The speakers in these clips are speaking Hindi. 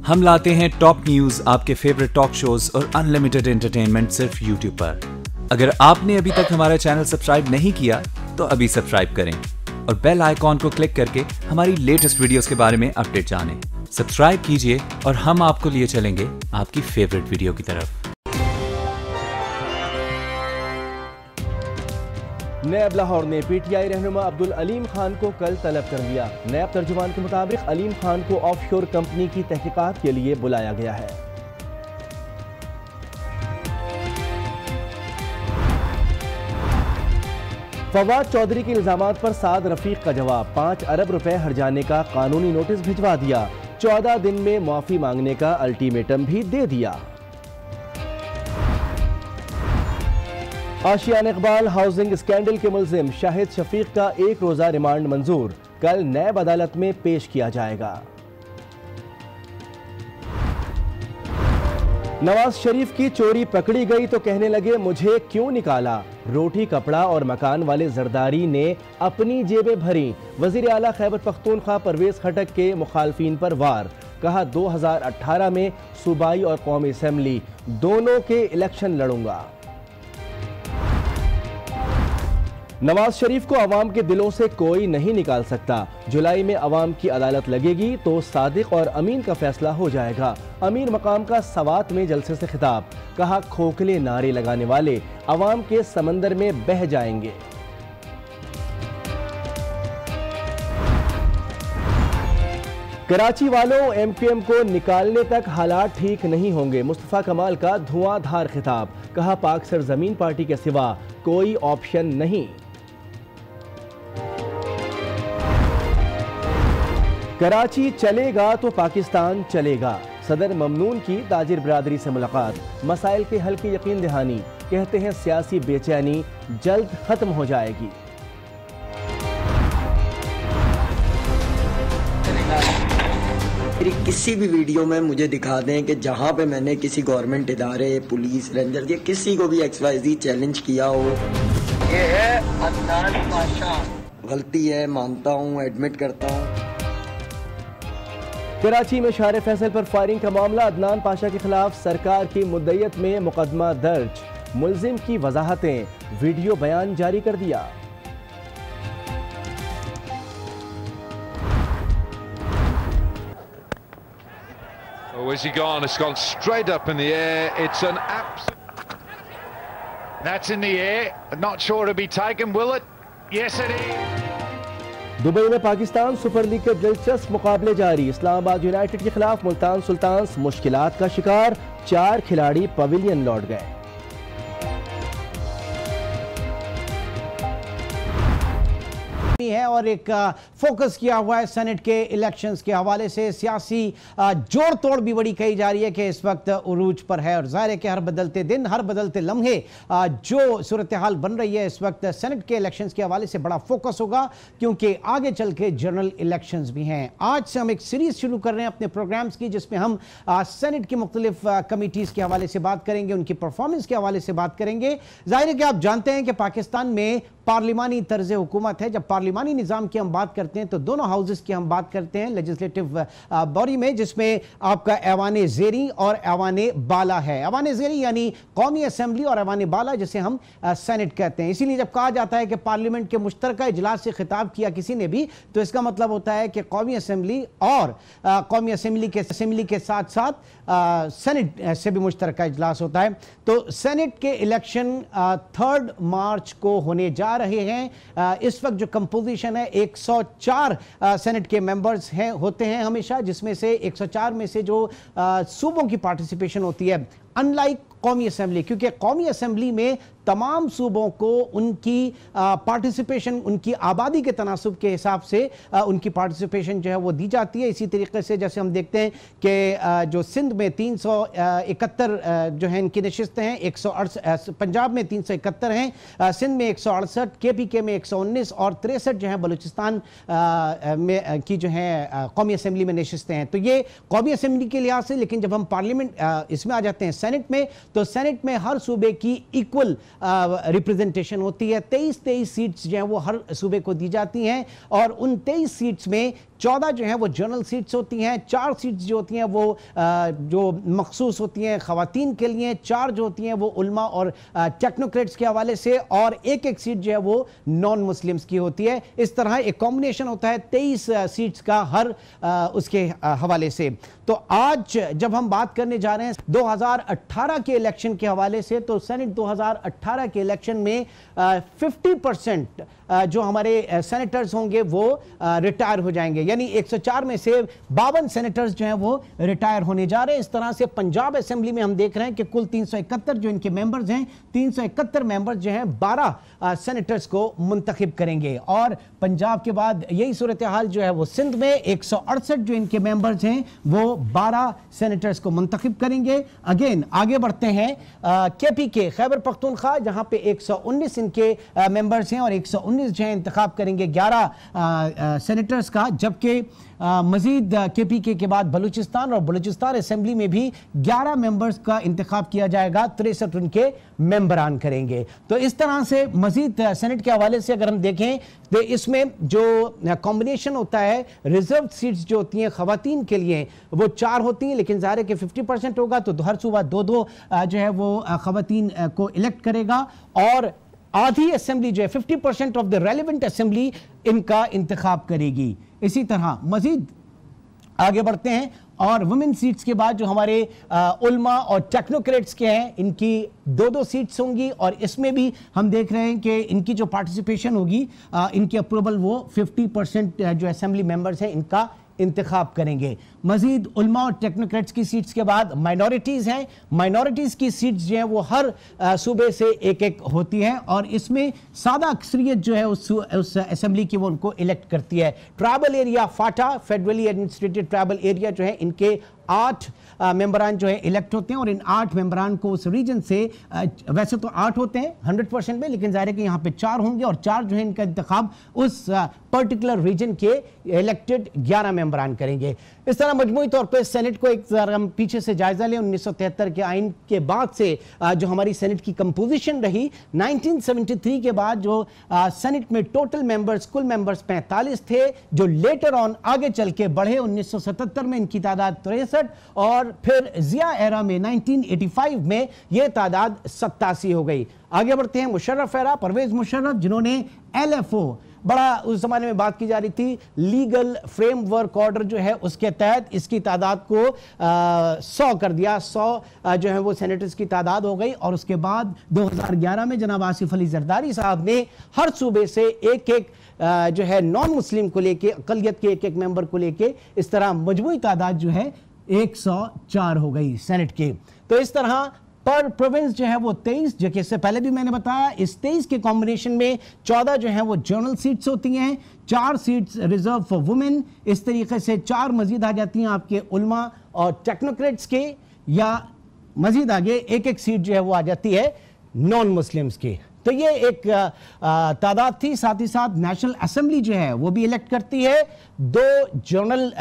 हम लाते हैं टॉप न्यूज, आपके फेवरेट टॉक शोज और अनलिमिटेड एंटरटेनमेंट सिर्फ यूट्यूब पर। अगर आपने अभी तक हमारा चैनल सब्सक्राइब नहीं किया तो अभी सब्सक्राइब करें और बेल आइकॉन को क्लिक करके हमारी लेटेस्ट वीडियोस के बारे में अपडेट जानें। सब्सक्राइब कीजिए और हम आपको लिए चलेंगे आपकी फेवरेट वीडियो की तरफ। नैब लाहौर ने पीटीआई रहनुमा अब्दुल अलीम खान को कल तलब कर लिया। नैब तर्जुमान के मुताबिक अलीम खान को ऑफशोर कंपनी की तहकीकात के लिए बुलाया गया है। फवाद चौधरी के इल्जामात पर साद रफीक का जवाब, 5 अरब रुपए हर्जाने का कानूनी नोटिस भिजवा दिया। 14 दिन में माफी मांगने का अल्टीमेटम भी दे दिया। आशियान इकबाल हाउसिंग स्कैंडल के मुल्जिम शाहिद शफीक का 1 रोजा रिमांड मंजूर, कल नैब अदालत में पेश किया जाएगा। नवाज शरीफ की चोरी पकड़ी गई तो कहने लगे मुझे क्यों निकाला। रोटी कपड़ा और मकान वाले जरदारी ने अपनी जेबें भरी। वजीर आला खैबर पख्तूनख्वा परवेज खटक के मुखालफिन पर वार, कहा 2018 में सूबाई और कौमी असेंबली दोनों के इलेक्शन लड़ूंगा। नवाज शरीफ को अवाम के दिलों से कोई नहीं निकाल सकता। जुलाई में अवाम की अदालत लगेगी तो सादिक और अमीन का फैसला हो जाएगा। अमीर मकाम का सवात में जलसे से खिताब, कहा खोखले नारे लगाने वाले अवाम के समंदर में बह जाएंगे। कराची वालों, एमक्यूएम को निकालने तक हालात ठीक नहीं होंगे। मुस्तफा कमाल का धुआंधार खिताब, कहा पाक सरजमीन पार्टी के सिवा कोई ऑप्शन नहीं। कराची चलेगा तो पाकिस्तान चलेगा। सदर ममनून की ताजिर बिरादरी से मुलाकात, मसाइल के हल की यकीन दहानी, कहते हैं सियासी बेचैनी जल्द खत्म हो जाएगी। मेरी किसी भी वीडियो में मुझे दिखा दें कि जहां पे मैंने किसी गवर्नमेंट इदारे, पुलिस, रेंजर या किसी को भी XYZ चैलेंज किया हो। ये है अदनान पाशा। गलती है, मानता हूँ, एडमिट करता हूँ। कराची में शार फैसल पर फायरिंग का मामला, अदनान पाशा के खिलाफ सरकार की मुद्दयत में मुकदमा दर्ज। मुल्जिम की वजाहतें, वीडियो बयान जारी कर दिया। Where's he gone? It's gone straight up in the air. It's an That's in the air. Not sure to be taken, will it? Yes, it is. Dubai में पाकिस्तान सुपर लीग के दिलचस्प मुकाबले जारी। इस्लामाबाद यूनाइटेड के खिलाफ मुल्तान सुल्तान्स मुश्किलात का शिकार, 4 खिलाड़ी पवेलियन लौट गए। है और एक फोकस किया हुआ है सेनेट के इलेक्शंस के हवाले से। सियासी जोड़ तोड़ भी बड़ी कही जा रही है कि इस वक्त उरूज पर है और जाहिर है कि हर बदलते दिन, हर बदलते लम्हे जो सूरत हाल बन रही है इस वक्त सेनेट के इलेक्शंस के हवाले से बड़ा फोकस होगा, क्योंकि आगे चल के जनरल इलेक्शंस भी हैं। आज से हम एक सीरीज शुरू कर रहे हैं अपने प्रोग्राम्स की, जिसमें हम सेनेट की मुख्तलिफ कमिटीज़ के हवाले से बात करेंगे, उनकी परफॉर्मेंस के हवाले से बात करेंगे। जाहिर है कि आप जानते हैं कि पाकिस्तान में पार्लिमानी तर्ज हुकूमत है। जब पार्लिमानी निज़ाम की हम बात करते हैं तो दोनों हाउसेस की हम बात करते हैं लेजिस्लेटिव बॉडी में, जिसमें आपका ऐवान ज़ेरी और ऐवान बाला है। ऐवान ज़ेरी यानी कौमी असेंबली और ऐवान बाला जिसे हम सेनेट कहते हैं। इसीलिए जब कहा जाता है कि पार्लियामेंट के मुश्तरका इजलास से खिताब किया किसी ने भी, तो इसका मतलब होता है कि कौमी असेंबली और कौमी असेंबली के साथ साथ सेनेट से भी मुश्तरका इजलास होता है। तो सेनेट के इलेक्शन 3 मार्च को होने जा रहे हैं। इस वक्त जो कंपोजिशन है 104 सेनेट के मेंबर्स हैं होते हैं हमेशा, जिसमें से 104 में से जो सूबों की पार्टिसिपेशन होती है, अनलाइक कौमी असेंबली, क्योंकि कौमी असेंबली में तमाम सूबों को उनकी पार्टिसिपेशन, उनकी आबादी के तनासुब के हिसाब से उनकी पार्टिसिपेशन जो है वो दी जाती है। इसी तरीके से जैसे हम देखते हैं कि जो सिंध में 371 जो है इनकी नशिस्तें हैं, 168 पंजाब में 371 हैं, सिंध में 168, KPK में 119 और 63 जो है बलूचिस्तान में की जो है कौमी असेंबली में नशिस्तें हैं। तो ये कौमी असेंबली के लिहाज से। लेकिन जब हम पार्लियामेंट इसमें आ जाते हैं सेनेट में, तो सेनेट में हर सूबे की इक्वल रिप्रेजेंटेशन होती है। 23 सीट्स जो हैं वो हर सूबे को दी जाती हैं और उन 23 सीट्स में 14 जो है वो जनरल सीट्स होती हैं, 4 सीट्स जो होती हैं वो जो मखसूस होती हैं ख़वातीन के लिए, 4 जो होती हैं वो उल्मा और टेक्नोक्रेट्स के हवाले से, और एक सीट जो है वो नॉन मुस्लिम्स की होती है। इस तरह एक कॉम्बिनेशन होता है 23 सीट्स का हर उसके हवाले से। तो आज जब हम बात करने जा रहे हैं 2018 के इलेक्शन के हवाले से, तो सेनेट 2018 के इलेक्शन में 50% जो हमारे सेनेटर्स होंगे वो रिटायर हो जाएंगे, यानी 104 में से 52 सेनेटर्स जो हैं वो रिटायर होने जा रहे हैं। इस तरह से पंजाब असेंबली में हम देख रहे हैं कि कुल 371 जो इनके मेंबर्स हैं, 371 मेंबर्स जो हैं 12 सेनेटर्स को मुंतखब करेंगे। और पंजाब के बाद यही सूरत हाल जो है वो सिंध में 168 जो इनके मेंबर्स हैं वो 12 सेनेटर्स को मुंतखब करेंगे। अगेन आगे बढ़ते हैं KPK खैबर पख्तूनख्वा, जहां पे 119 इनके मेंबर्स हैं और 119 जो है इंतखाब करेंगे 11 सेनेटर्स का, जबकि मजीद KPK के बाद बलूचिस्तान और बलूचिस्तान असेंबली में भी 11 मेंबर्स का इंतखाब किया जाएगा, 63 उनके मेंबरान करेंगे। तो इस तरह से मजीद सेनेट के हवाले से अगर हम देखें तो इसमें जो कॉम्बिनेशन होता है, रिजर्व सीट्स जो होती हैं खवातीन के लिए वो 4 होती हैं, लेकिन ज़ाहिर है कि 50% होगा तो हर सूबा 2-2 जो है वो खवातीन को इलेक्ट करेगा, और आधी असेंबली जो है 50% ऑफ द रेलेवेंट असेंबली इनका इंतखाब करेगी। इसी तरह मजीद आगे बढ़ते हैं और वुमेन सीट्स के बाद जो हमारे उल्मा और टेक्नोक्रेट्स के हैं इनकी 2-2 सीट्स होंगी, और इसमें भी हम देख रहे हैं कि इनकी जो पार्टिसिपेशन होगी, इनकी अप्रूवल वो 50% जो असेंबली मेंबर्स हैं इनका इंतखाब करेंगे। मजीद उल्मा और टेक्नोक्रेट्स की सीट्स के बाद माइनॉरिटीज़ हैं, माइनॉरिटीज़ की सीट्स जो हैं वो हर सूबे से एक होती हैं, और इसमें सादा अक्सरियत जो है उस असेंबली की वो उनको इलेक्ट करती है। ट्राइबल एरिया फाटा, फेडरली एडमिनिस्ट्रेटेड ट्राइबल एरिया जो है, इनके 8 मेंबरान जो है इलेक्ट होते हैं, और इन 8 मेंबरान को उस रीजन से, वैसे तो 8 होते हैं 100% में, लेकिन जाहिर है कि यहाँ पे 4 होंगे, और 4 जो है इनका इंतखाब उस पर्टिकुलर रीजन के इलेक्टेड 11 मेंबरान करेंगे। इस तरह मजमूई तौर पर सेनेट को एक हम पीछे से जायजा लें, 1973 के आइन के बाद से जो हमारी सेनेट की कंपोजिशन रही, 1973 के बाद जो सेनेट में टोटल मेंबर्स, कुल मेंबर्स 45 थे, जो लेटर ऑन आगे चल के बढ़े 1977 में इनकी तादाद 63, और फिर जिया एरा में 1985 में यह तादाद 87 हो गई। आगे बढ़ते हैं मुशर्रफ एरा, परवेज मुशर्रफ, जिन्होंने LFO, बड़ा उस जमाने में बात की जा रही थी, लीगल फ्रेमवर्क ऑर्डर जो है उसके तहत इसकी तादाद को 100 कर दिया, 100 जो है वो सेनेटर्स की तादाद हो गई। और उसके बाद 2011 में जनाब आसिफ अली जरदारी साहब ने हर सूबे से एक जो है नॉन मुस्लिम को लेके, अकलियत के एक मेंबर को लेके, इस तरह मजमूई तादाद जो है 104 हो गई सेनेट की। तो इस तरह पर प्रोविंस जो है वो 23, जो कि इससे पहले भी मैंने बताया, इस 23 के कॉम्बिनेशन में 14 जो है वो जनरल सीट्स होती हैं, 4 सीट्स रिजर्व फॉर वुमेन, इस तरीके से 4 मजीद आ जाती हैं आपके उल्मा और टेक्नोक्रेट्स के, या मजीद आगे एक सीट जो है वो आ जाती है नॉन मुस्लिम्स की। तो ये एक तादाद थी। साथ ही साथ नेशनल असेंबली जो है वो भी इलेक्ट करती है, 2 जनरल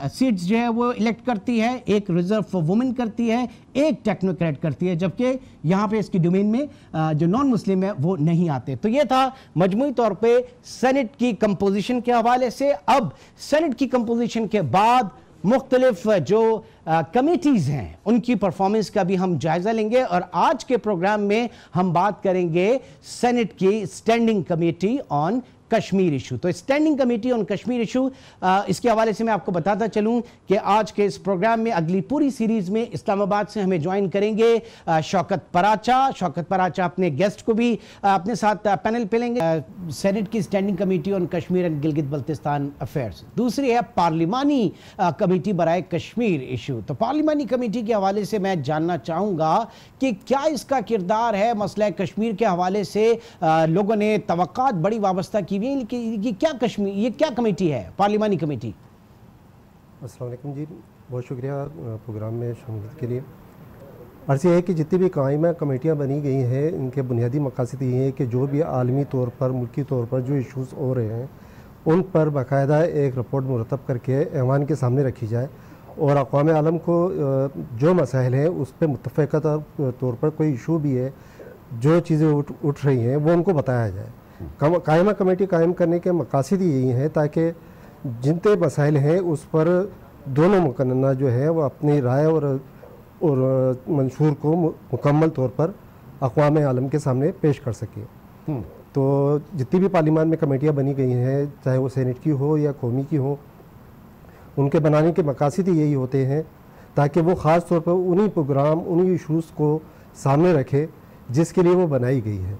सीट्स जो है वो इलेक्ट करती है, एक रिजर्व फॉर वुमेन करती है, एक टेक्नोक्रेट करती है, जबकि यहाँ पे इसकी डोमेन में जो नॉन मुस्लिम है वो नहीं आते। तो ये था मजमूई तौर पे सेनेट की कंपोजिशन के हवाले से। अब सेनेट की कंपोजिशन के बाद मुख्तलिफ जो कमिटीज़ हैं उनकी परफॉर्मेंस का भी हम जायज़ा लेंगे, और आज के प्रोग्राम में हम बात करेंगे सेनेट की standing committee on Kashmir issue. तो standing committee on Kashmir issue, इसके हवाले से मैं आपको बताता चलूं कि आज के इस प्रोग्राम में अगली पूरी सीरीज में इस्लामाबाद से हमें ज्वाइन करेंगे शौकत पराचा। शौकत पराचा अपने गेस्ट को भी अपने साथ पैनल पे लेंगे। सेनेट की standing committee on Kashmir and Gilgit Baltistan affairs. दूसरी है पार्लिमानी कमेटी बराए कश्मीर इशू। तो पार्लिमानी कमेटी के हवाले से मैं जानना चाहूँगा कि क्या इसका किरदार है मसला कश्मीर के हवाले से। लोगों ने तवक्कात बड़ी वाबस्ता की कि क्या कश्मीर, ये क्या कमेटी है पार्लिमानी कमेटी? अस्सलाम वालेकुम जी, बहुत शुक्रिया प्रोग्राम में शामिल के लिए। अर्ज़ यह है कि जितनी भी कायमा कमेटियाँ बनी गई हैं इनके बुनियादी मकासद ये है कि जो भी आलमी तौर पर, मुल्की तौर पर जो इशूज़ हो रहे हैं उन पर बाकायदा एक रिपोर्ट मुरतब करके ऐवान के सामने रखी जाए, और अक़वाम आलम को जो मसाइल हैं उस पर मुत्तफ़क़ा तौर पर कोई इशू भी है, जो चीज़ें उठ रही हैं वो उनको बताया जाए। कायमा कमेटी कायम करने के मकासद यही हैं ताकि जितने मसाइल हैं उस पर दोनों मुकन्ना जो है वो अपनी राय और मंशूर को मुकम्मल तौर पर अक़वाम आलम के सामने पेश कर सके। तो जितनी भी पार्लियामान में कमेटियाँ बनी गई हैं, चाहे वो सेनेट की हो या कौमी की हो, उनके बनाने के मकासद ही यही होते हैं ताकि वो ख़ास तौर पर उन्हीं प्रोग्राम, उन्हीं इशूज़ को सामने रखे जिसके लिए वो बनाई गई है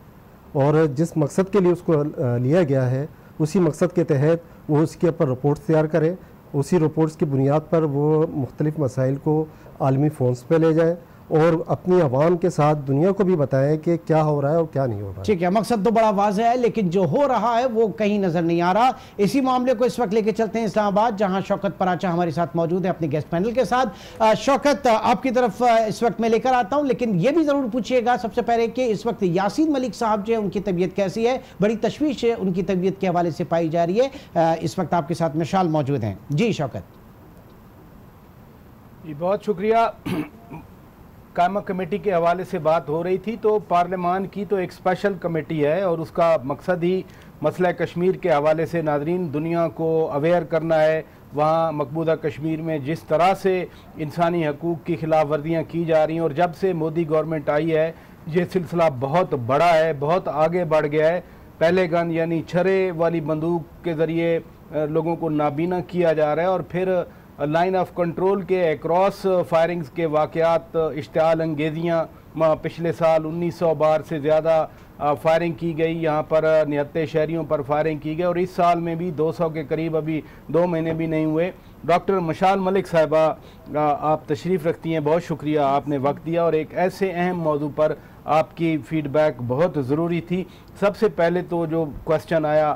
और जिस मकसद के लिए उसको लिया गया है, उसी मकसद के तहत वो उसके ऊपर रिपोर्ट्स तैयार करें। उसी रिपोर्ट्स की बुनियाद पर वो मुख्तलिफ़ मसाइल को आलमी फोन्स पे ले जाएं और अपनी आवाम के साथ दुनिया को भी बताएं कि क्या हो रहा है और क्या नहीं हो रहा है। ठीक है, मकसद तो बड़ा वाज़ेह है, लेकिन जो हो रहा है वो कहीं नजर नहीं आ रहा। इसी मामले को इस वक्त लेके चलते हैं इस्लामाबाद, जहां शौकत पराचा हमारे साथ मौजूद है अपने गेस्ट पैनल के साथ। शौकत, आपकी तरफ इस वक्त मैं लेकर आता हूं, लेकिन यह भी जरूर पूछिएगा सबसे पहले कि इस वक्त यासीन मलिक साहब जो है उनकी तबीयत कैसी है? बड़ी तशवीश है उनकी तबीयत के हवाले से पाई जा रही है। इस वक्त आपके साथ मिशाल मौजूद हैं। जी शौकत। जी बहुत शुक्रिया। कायमा कमेटी के हवाले से बात हो रही थी, तो पार्लियामान की तो एक स्पेशल कमेटी है और उसका मकसद ही मसला कश्मीर के हवाले से नाज़रीन दुनिया को अवेयर करना है। वहाँ मकबूजा कश्मीर में जिस तरह से इंसानी हकूक़ की खिलाफ वर्जियाँ की जा रही हैं और जब से मोदी गवर्नमेंट आई है ये सिलसिला बहुत बड़ा है, बहुत आगे बढ़ गया है। पहले गन यानी छरे वाली बंदूक के ज़रिए लोगों को नाबीना किया जा रहा है और फिर लाइन ऑफ कंट्रोल के अक्रॉस फायरिंग्स के वाक़यात, इश्तिआल अंगेजियाँ, पिछले साल 1900 बार से ज़्यादा फायरिंग की गई, यहाँ पर निहत्ते शहरियों पर फायरिंग की गई और इस साल में भी 200 के करीब, अभी 2 महीने भी नहीं हुए। डॉक्टर मिशाल मलिक साहिबा आप तशरीफ़ रखती हैं, बहुत शुक्रिया आपने वक्त दिया और एक ऐसे अहम मौजू पर आपकी फ़ीडबैक बहुत ज़रूरी थी। सबसे पहले तो जो क्वेश्चन आया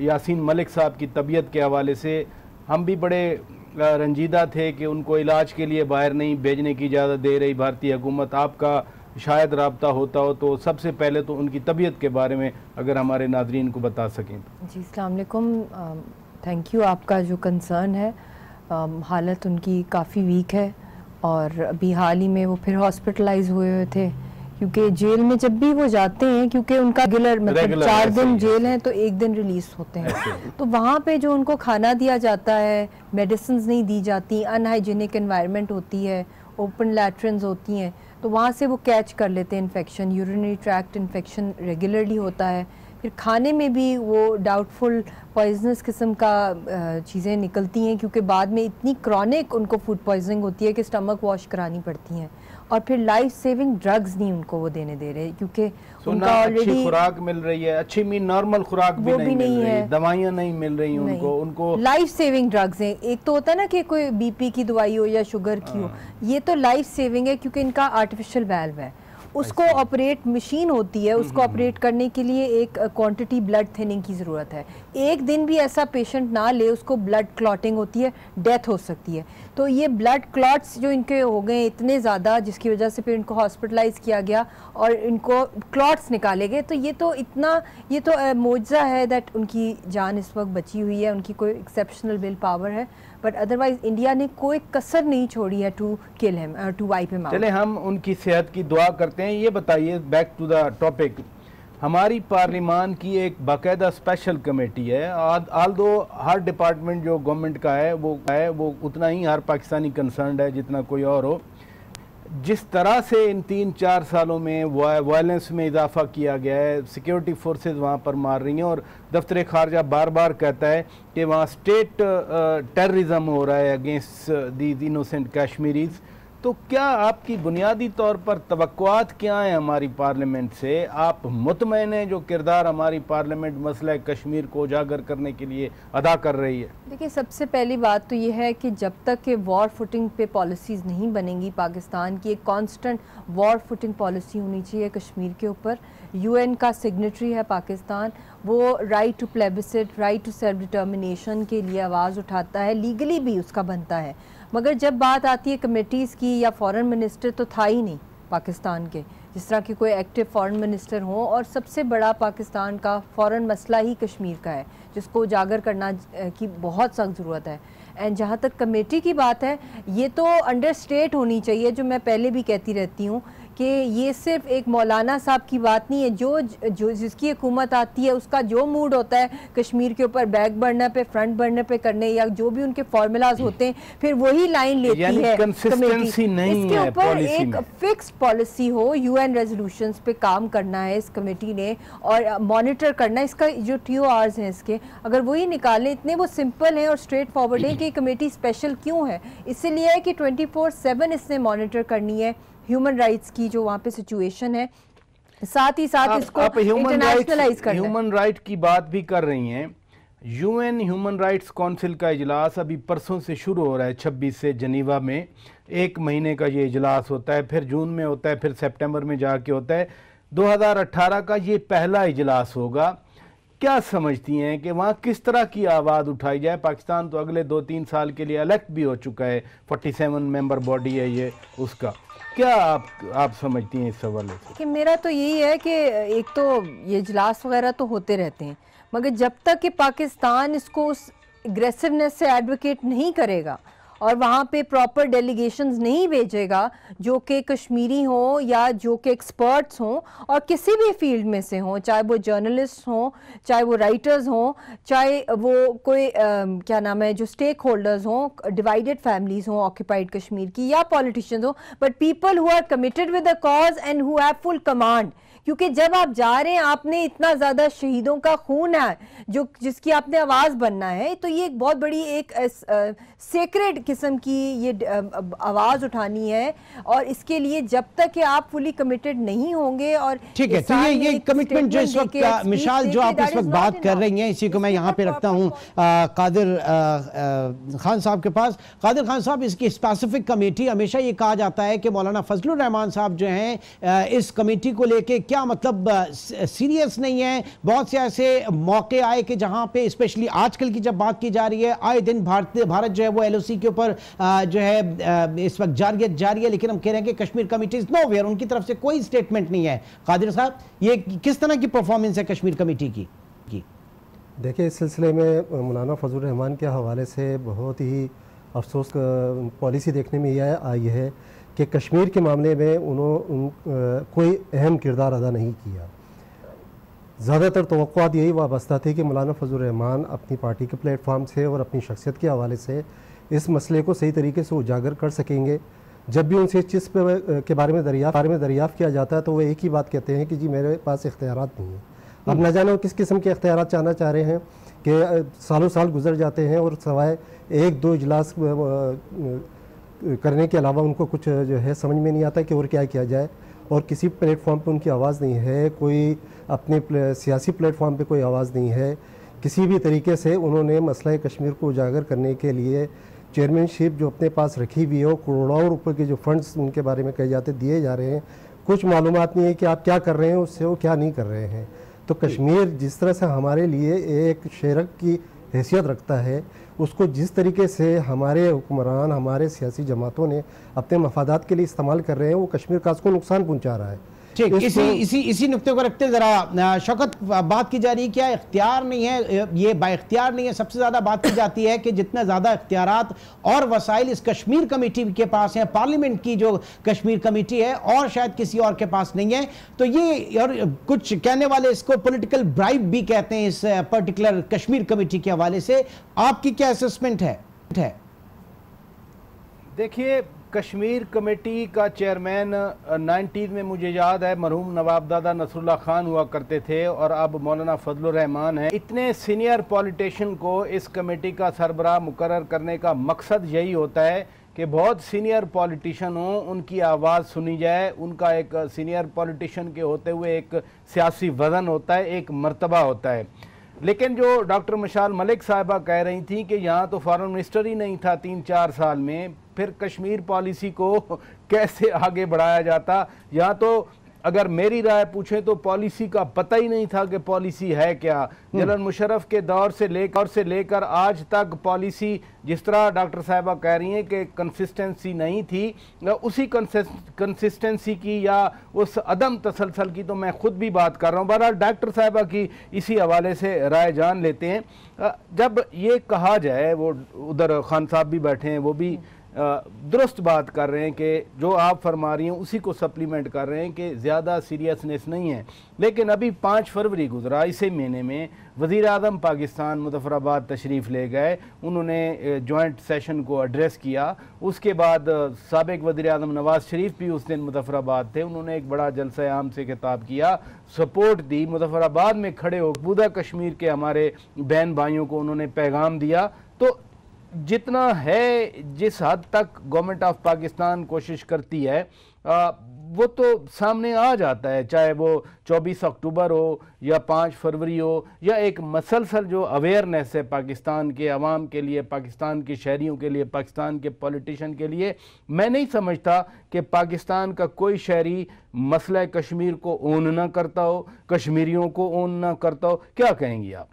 यासीन मलिक साहब की तबीयत के हवाले से, हम भी बड़े रंजीदा थे कि उनको इलाज के लिए बाहर नहीं भेजने की इजाज़त दे रही भारतीय हुकूमत। आपका शायद रब्ता होता हो तो सबसे पहले तो उनकी तबीयत के बारे में अगर हमारे नाज़रीन को बता सकें। जी अस्सलाम वालेकुम, थैंक यू। आपका जो कंसर्न है, हालत उनकी काफ़ी वीक है और अभी हाल ही में वो फिर हॉस्पिटलाइज हुए थे क्योंकि जेल में जब भी वो जाते हैं, क्योंकि उनका मतलब 4 दिन जेल है तो 1 दिन रिलीज होते हैं, तो वहाँ पे जो उनको खाना दिया जाता है, मेडिसिन नहीं दी जाती, अनहाइजीनिक एनवायरनमेंट होती है, ओपन लैट्रिन्स होती हैं, तो वहाँ से वो कैच कर लेते हैं infection. Urinary tract infection regularly होता है। फिर खाने में भी वो डाउटफुल पॉइजनस किस्म का चीज़ें निकलती हैं क्योंकि बाद में इतनी क्रॉनिक उनको फूड पॉइजनिंग होती है कि स्टमक वॉश करानी पड़ती हैं। और फिर लाइफ सेविंग ड्रग्स नहीं उनको वो देने दे रहे क्योंकि उनका ऑलरेडी खुराक मिल रही है, अच्छी नॉर्मल खुराक भी नहीं मिल रही है, दवाइयाँ नहीं मिल रही उनको लाइफ सेविंग ड्रग्स हैं। एक तो होता है ना कि कोई बीपी की दवाई हो या शुगर की हो, ये तो लाइफ सेविंग है क्योंकि इनका आर्टिफिशियल वाल्व है, उसको ऑपरेट मशीन होती है, उसको ऑपरेट करने के लिए एक क्वांटिटी ब्लड थिनिंग की ज़रूरत है। एक दिन भी ऐसा पेशेंट ना ले, उसको ब्लड क्लॉटिंग होती है, डेथ हो सकती है। तो ये ब्लड क्लॉट्स जो इनके हो गए इतने ज़्यादा, जिसकी वजह से फिर इनको हॉस्पिटलाइज किया गया और इनको क्लॉट्स निकाले गए। तो ये तो मौजज़ा है दैट उनकी जान इस वक्त बची हुई है, उनकी कोई एक्सेप्शनल विल पावर है, बट अदरवाइज इंडिया ने कोई कसर नहीं छोड़ी है to kill him, to wipe him out. चले हम उनकी सेहत की दुआ करते हैं। ये बताइए, बैक टू द टॉपिक, हमारी पार्लियामान की एक बाकायदा स्पेशल कमेटी है। आल्दो हर डिपार्टमेंट जो गवर्नमेंट का है वो उतना ही हर पाकिस्तानी कंसर्न्ड है जितना कोई और हो। जिस तरह से इन 3-4 सालों में वायलेंस में इजाफा किया गया है, सिक्योरिटी फोर्सेस वहाँ पर मार रही हैं और दफ्तर खारजा बार बार कहता है कि वहाँ स्टेट टेररिज्म हो रहा है अगेंस्ट दीज इनोसेंट कश्मीरीज़। तो क्या आपकी बुनियादी तौर पर तवक्कुआत क्या है हमारी पार्लियामेंट से? आप मुतमईन हैं जो किरदार हमारी पार्लियामेंट मसला कश्मीर को उजागर करने के लिए अदा कर रही है? देखिए, सबसे पहली बात तो ये है कि जब तक कि वॉर फुटिंग पे पॉलिसीज़ नहीं बनेंगी, पाकिस्तान की एक कांस्टेंट वॉर फुटिंग पॉलिसी होनी चाहिए कश्मीर के ऊपर। UN का सिग्नेटरी है पाकिस्तान, वो right to plebiscite, right to self determination के लिए आवाज़ उठाता है, लीगली भी उसका बनता है। मगर जब बात आती है कमेटीज़ की, या फॉरेन मिनिस्टर तो था ही नहीं पाकिस्तान के, जिस तरह की कोई एक्टिव फॉरेन मिनिस्टर हो, और सबसे बड़ा पाकिस्तान का फॉरेन मसला ही कश्मीर का है जिसको उजागर करना की बहुत सख्त ज़रूरत है। एंड जहाँ तक कमेटी की बात है, ये तो अंडर स्टेट होनी चाहिए, जो मैं पहले भी कहती रहती हूँ कि ये सिर्फ एक मौलाना साहब की बात नहीं है। जो जिसकी हुकूमत आती है उसका जो मूड होता है कश्मीर के ऊपर बैक बर्नर पे, फ्रंट बर्नर पे करने, या जो भी उनके फॉर्मूलाज होते हैं, फिर वही लाइन लेती है कमेटी। इसके ऊपर एक फिक्स्ड पॉलिसी हो, यूएन रेजोल्यूशंस पे काम करना है इस कमेटी ने और मॉनिटर करना है। इसका जो TORs हैं इसके, अगर वही निकालें, इतने वो सिंपल हैं और स्ट्रेट फॉरवर्ड है कि कमेटी स्पेशल क्यों है। इसलिए है कि 24/7 इसने मॉनिटर करनी है ह्यूमन राइट्स की जो वहाँ पे सिचुएशन है, साथ ही साथ इसको इंटरनेशनलाइज करना है। ह्यूमन राइट की बात भी कर रही हैं। यूएन ह्यूमन राइट्स काउंसिल का इजलास अभी परसों से शुरू हो रहा है, 26 से जनीवा में। 1 महीने का ये इजलास होता है, फिर जून में होता है, फिर सितंबर में जाके होता है। 2018 का ये पहला इजलास होगा। क्या समझती हैं कि वहाँ किस तरह की आवाज़ उठाई जाए? पाकिस्तान तो अगले 2-3 साल के लिए इलेक्ट भी हो चुका है, 47 मेंबर बॉडी है ये उसका। क्या आप समझती हैं इस हवाले से? कि मेरा तो यही है कि एक तो ये इजलास वगैरह तो होते रहते हैं, मगर जब तक कि पाकिस्तान इसको उस एग्रेसिवनेस से एडवोकेट नहीं करेगा और वहाँ पे प्रॉपर डेलीगेशंस नहीं भेजेगा जो कि कश्मीरी हों या जो कि एक्सपर्ट्स हों और किसी भी फील्ड में से हों, चाहे वो जर्नलिस्ट हों, चाहे वो राइटर्स हों, चाहे वो कोई क्या नाम है जो स्टेक होल्डर्स हों, डिवाइडेड फैमिलीज हों ऑक्यूपाइड कश्मीर की, या पॉलिटिशियंस हों, but people who are committed with the cause and who have full command. क्योंकि जब आप जा रहे हैं, आपने इतना ज़्यादा शहीदों का खून है जो जिसकी आपने आवाज़ बनना है, तो ये एक बहुत बड़ी एक सेक्रेड किस्म की ये आवाज़ उठानी है। और इसके लिए जब तक कि आप फुली कमिटेड नहीं होंगे और ठीक है, तो ये कमिटमेंट जो इस वक्त मिसाल जो आप इस वक्त बात कर रही हैं, इसी को मैं यहाँ पे रखता हूँ कादिर खान साहब के पास। कादिर खान साहब, इसकी स्पेसिफिक कमेटी, हमेशा ये कहा जाता है कि मौलाना फजलुर रहमान साहब जो हैं इस कमेटी को लेके क्या मतलब सीरियस नहीं है। बहुत से ऐसे मौके आए कि जहां पे स्पेशली आजकल की जब बात की जा रही है, आए दिन भारत जो है वो LOC के ऊपर जो है इस वक्त जारी है, लेकिन हम कह रहे हैं कि कश्मीर कमेटी इज नोवेयर, उनकी तरफ से कोई स्टेटमेंट नहीं है। कादिर साहब, ये किस तरह की परफॉर्मेंस है कश्मीर कमेटी की? देखिए, इस सिलसिले में मौलाना फजलुर रहमान के हवाले से बहुत ही अफसोस पॉलिसी देखने में यह आई है कि कश्मीर के मामले में उन्होंने कोई अहम किरदार अदा नहीं किया। ज़्यादातर तवक्कुआत यही वाबस्ता थी कि मौलाना फजलुर रहमान अपनी पार्टी के प्लेटफॉर्म से और अपनी शख्सियत के हवाले से इस मसले को सही तरीके से उजागर कर सकेंगे। जब भी उनसे इस चीज़ के बारे में दरियाफ़्त किया जाता है तो वो एक ही बात कहते हैं कि जी मेरे पास इख्तियारात नहीं है। अब न जाने वो किस किस्म के इख्तियारात चाहना चाह रहे हैं कि सालों साल गुजर जाते हैं और सवाए 1-2 इजलास करने के अलावा उनको कुछ जो है समझ में नहीं आता कि और क्या किया जाए, और किसी प्लेटफॉर्म पे उनकी आवाज़ नहीं है, कोई अपने सियासी प्लेटफॉर्म पे कोई आवाज़ नहीं है। किसी भी तरीके से उन्होंने मसला कश्मीर को उजागर करने के लिए चेयरमैनशिप जो अपने पास रखी हुई है, करोड़ों रुपए के जो फंड्स उनके बारे में कहे जाते दिए जा रहे हैं, कुछ मालूमात नहीं है कि आप क्या कर रहे हैं उससे, वो क्या नहीं कर रहे हैं। तो कश्मीर जिस तरह से हमारे लिए एक शेरक की हैसियत रखता है, उसको जिस तरीके से हमारे हुक्मरान, हमारे सियासी जमातों ने अपने मफादात के लिए इस्तेमाल कर रहे हैं, वो कश्मीर का उसको नुकसान पहुंचा रहा है। ठीक, इसी नुक्ते को रखते जरा शौकत, बात की जा रही है क्या इख्तियार नहीं है, ये बाइख्तियार नहीं है। सबसे ज़्यादा बात की जाती है कि जितने ज़्यादा इख्तियारात और वसाइल इस कश्मीर कमेटी के पास हैं, पार्लियामेंट की जो कश्मीर कमेटी है, और शायद किसी और के पास नहीं है। तो ये, और कुछ कहने वाले इसको पॉलिटिकल ब्राइब भी कहते हैं इस पर्टिकुलर कश्मीर कमेटी के हवाले से। आपकी क्या असेसमेंट है? देखिए, कश्मीर कमेटी का चेयरमैन 90s में मुझे याद है मरहूम नवाबदादा नसरुल्लाह खान हुआ करते थे, और अब मौलाना फजलुर रहमान है। इतने सीनियर पॉलिटिशियन को इस कमेटी का सरबराह मुकर्रर करने का मकसद यही होता है कि बहुत सीनियर पॉलिटिशियन हों, उनकी आवाज़ सुनी जाए। उनका एक सीनियर पॉलिटिशियन के होते हुए एक सियासी वज़न होता है, एक मर्तबा होता है। लेकिन जो डॉक्टर मशाल मलिक साहिबा कह रही थी कि यहाँ तो फॉरेन मिनिस्टर ही नहीं था 3-4 साल में, फिर कश्मीर पॉलिसी को कैसे आगे बढ़ाया जाता। यहाँ तो अगर मेरी राय पूछें तो पॉलिसी का पता ही नहीं था कि पॉलिसी है क्या। जनरल मुशर्रफ के दौर से लेकर आज तक पॉलिसी, जिस तरह डॉक्टर साहिबा कह रही हैं कि कंसिस्टेंसी नहीं थी, उसी कंसिस्टेंसी की या उस अदम तसलसल की तो मैं खुद भी बात कर रहा हूँ। बहरहाल डॉक्टर साहिबा की इसी हवाले से राय जान लेते हैं। जब ये कहा जाए, वो उधर खान साहब भी बैठे हैं, वो भी दुरुस्त बात कर रहे हैं कि जो आप फरमा रही हैं उसी को सप्लीमेंट कर रहे हैं कि ज़्यादा सीरियसनेस नहीं है। लेकिन अभी 5 फरवरी गुजरा, इसी महीने में वज़ीर आज़म पाकिस्तान मुज़फ़्फ़राबाद तशरीफ़ ले गए, उन्होंने जॉइंट सेशन को एड्रेस किया। उसके बाद साबिक़ वज़ीर आज़म नवाज़ शरीफ भी उस दिन मुज़फ़्फ़राबाद थे, उन्होंने एक बड़ा जलसा आम से खिताब किया, सपोर्ट दी, मुज़फ़्फ़राबाद में खड़े हो मकबूजा कश्मीर के हमारे बहन भाइयों को उन्होंने पैगाम दिया। तो जितना है, जिस हद तक गवर्नमेंट ऑफ पाकिस्तान कोशिश करती है वो तो सामने आ जाता है, चाहे वो 24 अक्टूबर हो या 5 फरवरी हो, या एक मसलसल जो अवेयरनेस है पाकिस्तान के अवाम के लिए, पाकिस्तान के शहरियों के लिए, पाकिस्तान के पॉलिटिशियन के लिए। मैं नहीं समझता कि पाकिस्तान का कोई शहरी मसला कश्मीर को ओन ना करता हो, कश्मीरियों को ओन ना करता हो। क्या कहेंगी आप?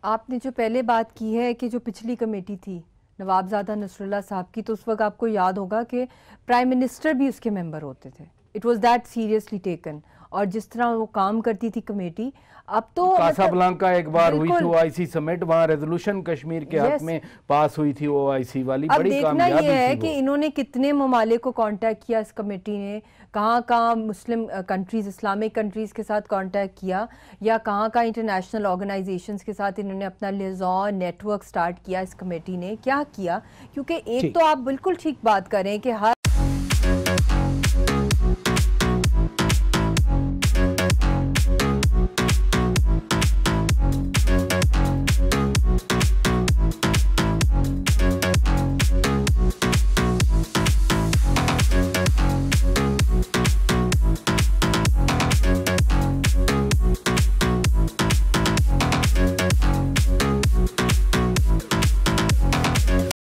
आपने जो पहले बात की है कि जो पिछली कमेटी थी नवाबजादा नसरुल्लाह साहब की, तो उस वक्त आपको याद होगा कि प्राइम मिनिस्टर भी उसके मेंबर होते थे। It was that seriously taken, और जिस तरह वो काम करती थी कमेटी, अब तो कासाब्लांका एक बार हुई थी ओआईसी समिट, वहाँ रेजोल्यूशन कश्मीर के हक में पास हुई थी ओआईसी वाली, बड़ी कामयाबी ये है कि इन्होंने कितने ममालिक को कांटेक्ट किया, इस कमेटी ने कहाँ कहाँ मुस्लिम कंट्रीज, इस्लामिक कंट्रीज के साथ कांटेक्ट किया, या कहाँ कहाँ इंटरनेशनल ऑर्गेनाइजेशंस के साथ इन्होंने अपना लिज़ॉन नेटवर्क स्टार्ट किया, इस कमेटी ने क्या किया। क्योंकि एक तो आप बिल्कुल ठीक बात करें कि हर